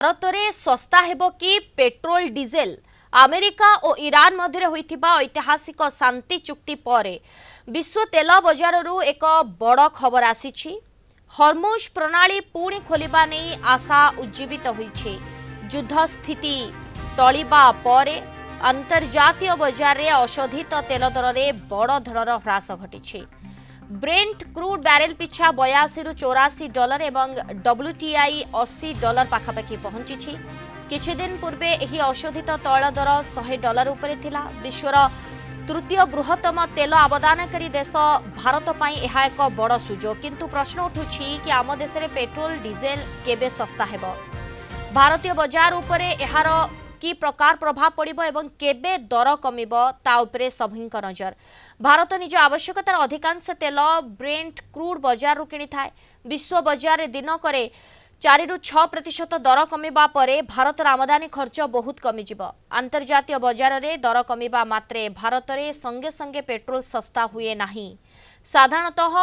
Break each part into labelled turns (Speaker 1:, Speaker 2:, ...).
Speaker 1: भारत में सस्ता हेबो कि पेट्रोल डीजेल अमेरिका और ईरान मध्य होइथिबा ऐतिहासिक शांति चुक्ति पर विश्व तेल बजार रु एक बड़ खबर आसी। हॉर्मुज प्रणाली पुणी खोलिबा नहीं आशा उज्जीवित होइछे। युद्ध स्थिति टळिबा परे अंतर्जातीय बजार रे अशोधित तेल दर में बड़ धरण ह्रास घटी। ब्रेंट क्रूड बैरेल पिछा 82 रु 84 डॉलर एवं WTI $80 पाखापाखि पहुंची। किछि दिन पूर्वे एही अशोधित तैल दर $100 उपरे थिला। विश्वर तृतीय बृहत्तम तेल आबदानकारी देश भारत पई एहा एक बड़ सुजोग। किंतु प्रश्न उठुछि कि आम देश रे पेट्रोल डीजेल केबे सस्ता हेबो। भारतीय बजार उपरे एहार कि प्रकार प्रभाव पड़िबो एवं केबे दर कमिबो ता उपरे सभिंक नजर। भारत निज आवश्यकतार अधिकांश तेल ब्रेंट क्रूड बजार रु किनी थाए। विश्व बजार दिन करे 4 रु 6% दर कमिबा परे भारतर आमदानी खर्च बहुत कमिजिबो। अंतर्जातीय बजार रे दर कमिबा मात्रे भारत रे संगे संगे पेट्रोल सस्ता हुए नाही। साधारणतः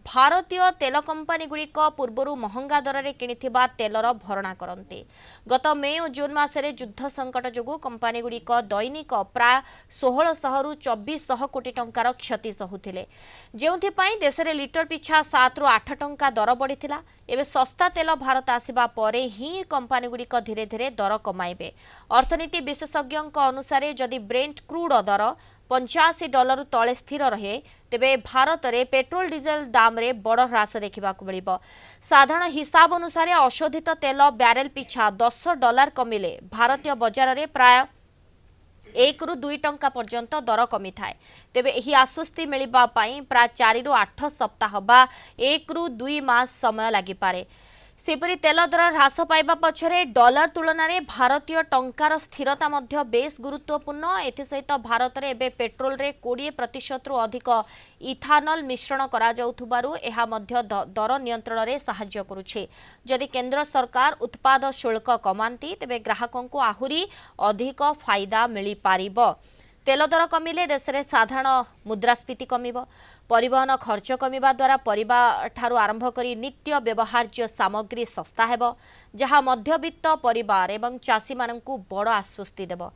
Speaker 1: भारतीय तेल कंपनी गुड़िक पूर्वर महंगा दर में किणिथिबा तेलर भरणा करते। गत मे और जून मासरे युद्ध संकट जोगु कंपनी गुड़िक दैनिक प्राय 1600 रु 2400 कोटी टंकार क्षति सहुथिले, जेउथिपाई देश में लिटर पिछा 7 रु 8 टंका दर बढ़िथिला। एबे सस्ता तेल भारत आसिबा परे ही कंपनी गुड़िक धीरे धीरे दर कमाइबे। अर्थनीति विशेषज्ञों अनुसार जदि ब्रेंट क्रूड दर $85 तले स्थिर रहे तेबे भारत में पेट्रोल डीजेल दाम रे बड़ ह्रास देखा मिलिबो। साधारण हिसाब अनुसार अशोधित तेल बैरेल पिछा $10 कमिले भारतीय बजार रे प्राय 1 रु 2 टंका पर्यंत दर कमी थाए। तेबे एही आश्वस्ति मिलिबा पई प्राय 4 रु 8 सप्ताह बा 1 रु 2 मास समय लागि पारे। सेपरी तेल दर ह्रास पाइबा पछरे डॉलर तुलन में भारतीय टंकार स्थिरता मध्य बेस गुरुत्वपूर्ण। एथिसहित भारत में एबे पेट्रोल रे 20% रु अधिक इथानल मिश्रण करा जाउथुबारु एहा मध्य दर नियंत्रण रे सहाय्य करुछे। जदि केंद्र सरकार उत्पाद शुल्क कमांती तेबे ग्राहकों को आहुरी अधिक फायदा मिली पारिबो। तेल दर कमिले देश में साधारण मुद्रास्फीति कमिबो। परिवहन खर्च कमिबा द्वारा परिबा ठारू आरंभ करी नित्य व्यवहार्य सामग्री सस्ता हेबो, जहां मध्यवित्त परिवार एवं चाषी मानकु बड़ आश्वस्ति देबो।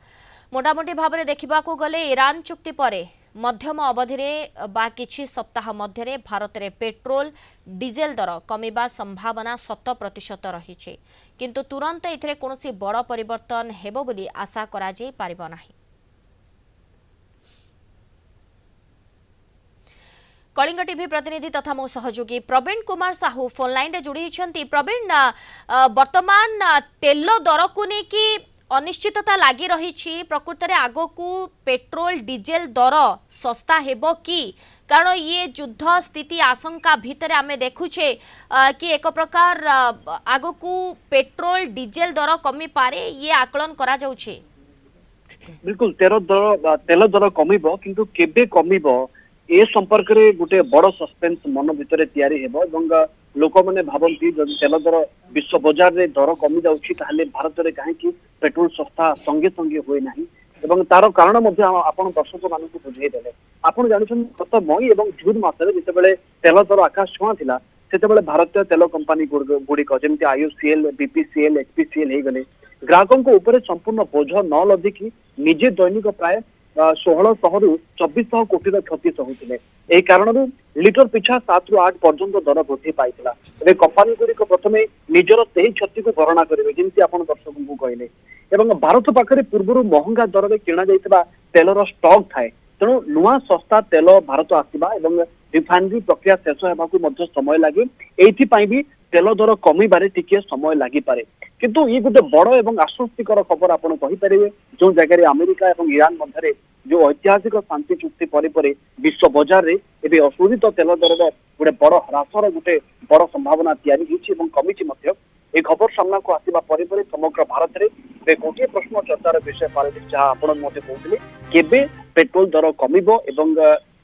Speaker 1: मोटामोटी भाव में देखा गले ईरान चुक्ति परे मध्यम अवधि बा किछि सप्ताह मध्य भारत में पेट्रोल डीजेल दर कमिबा संभावना 100% रही, किंतु तुरंत एथिरे कोनोसी बड़ परिवर्तन हेबो बोली आशा करा जाय पारिबो नाही। कलिंग टीवी प्रतिनिधि तथा मो सहयोगी प्रवीण कुमार साहू फोन लाइन रे जोड़ी होती। प्रवीण, वर्तमान तेल दर को लेकिन अनिश्चितता लगी रही, प्रकृत में आग को पेट्रोल डीजेल दर सस्ता हेबो कि? कारण ये युद्ध स्थिति आशंका भितर आमे देखुछे कि एक प्रकार आग को पेट्रोल डीजेल दर कमी पारे ये आकलन करा जाउछे।
Speaker 2: बिल्कुल तेल दर कमिबो, किंतु केबे कमिबो ए संपर्क रे गोटे बड़ सस्पेंस मन भितर तैयारी हेबो। एवं लोक मैंने भावती जब तेल दर विश्व बजार रे दर कमी जाउछि ताहले भारत रे कहीं पेट्रोल सस्ता संगे संगे हुए नाही। एवं तार कारण मध्य आपण दर्शक मानक बुझाई देले। आपण जानिछन गत मई एवं जून मासरे जेतेबेले तेल दर आकाश छुआ थिला सेतेबेले भारतीय तेल कंपनी गुड़िक जमती IOCL, BPCL, HPCL हे गले ग्राहकों को ऊपर संपूर्ण बोझ न लदिकी निजे दैनिक प्राय 1600 रु 2400 कोटी क्षति सहुथिले। एही कारणରୁ लिटर पिछा 7 रु 8 पर्यंत दर वृद्धि पाइथिला। एबे कंपनी गुड़िक प्रथमे निजर सेही क्षति को भरणा करिवे जेंति आपण दर्शकों को कहले। एवं भारत पाखरे पूर्वरु महंगा दर रे किणा जाइतबा तेलर स्टॉक थाए, तेणु नुआ सस्ता तेल भारत आसीबा एवं रिफाइनरी प्रक्रिया शेष हेबाकु मध्य समय लागे। एथि पई भी तेल दर कमिबारे टिके समय लागि पारे, किंतु ये गोटे बड़ एवं आश्वस्तिकर खबर आपण कहि परिबे। जो जगह अमेरिका एवं ईरान मध्य जो ऐतिहासिक शांति चुक्ति पर विश्व बजार रे एबे अशोधित तेल दर गोटे बड़ ह्रासर गोटे बड़ संभावना तैयारी होइछि एवं कमिछि मध्य। ए खबर सामना को आसीबा परे परे समग्र भारत रे बे गोटे प्रश्न चर्चार विषय पारे जहाँ आपण मते कहउथिले केबे पेट्रोल दर कमिबो एवं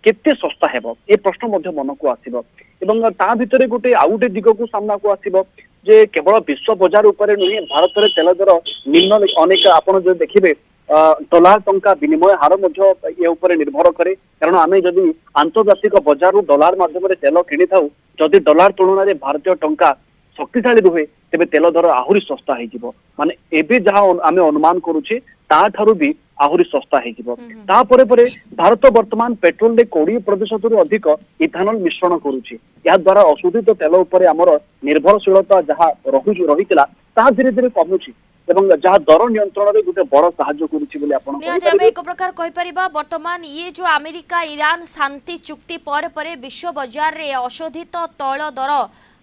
Speaker 2: केते सस्ता हेबो ए प्रश्न मध्य मन को आसीबो। एवं ता भितरे गोटे आउ गोटे दिग को सामना को आसीबो जे केवल विश्व बजार उपरे नुहे भारत रे तेल दर निम्न अनेक आपण जो देखिबे डॉलर टंका विनिमय हार मध्य ये ऊपर निर्भर करे। कारण आमे जदि आंतर्जातिक बजार डॉलर माध्यम तेल किनी थाउ जदि डॉलर तुलन में भारतीय टंका शक्तिशाली रुहे तेबे तेल दर आहुरी सस्ता हो माने एबे जहाँ आमे अनुमान करूचे ताठारु भी आहुरी सस्ता हो तापरे परे भारत वर्तमान पेट्रोल रे 20% रु अधिक इथानल मिश्रण करूची या द्वारा अशोधित तेल उपरे हमर निर्भरशीलता जहाँ रहितला ताहा धीरे धीरे कमुची एवं जहाँ दर नियंत्रण रे गोटे बड़ साहाय्य करूची बोली आपण
Speaker 1: निहाती आमे एक प्रकार कहि परिबा वर्तमान ये जो अमेरिका ईरान शांति चुक्ति पर परे विश्व बाजार रे अशोधित तैल दर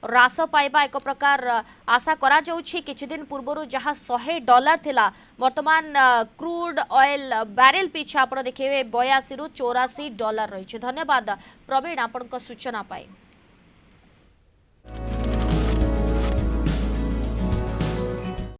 Speaker 1: ह्रास पाइबा एक प्रकार आशा करा जाउछि किछि दिन पूर्वरु जहाँ $100 थिला वर्तमान क्रूड ऑयल बैरेल पिछा आपण देखिबे 82 रु $84 रहिछि। धन्यवाद प्रवीण आपनक सूचना पाए।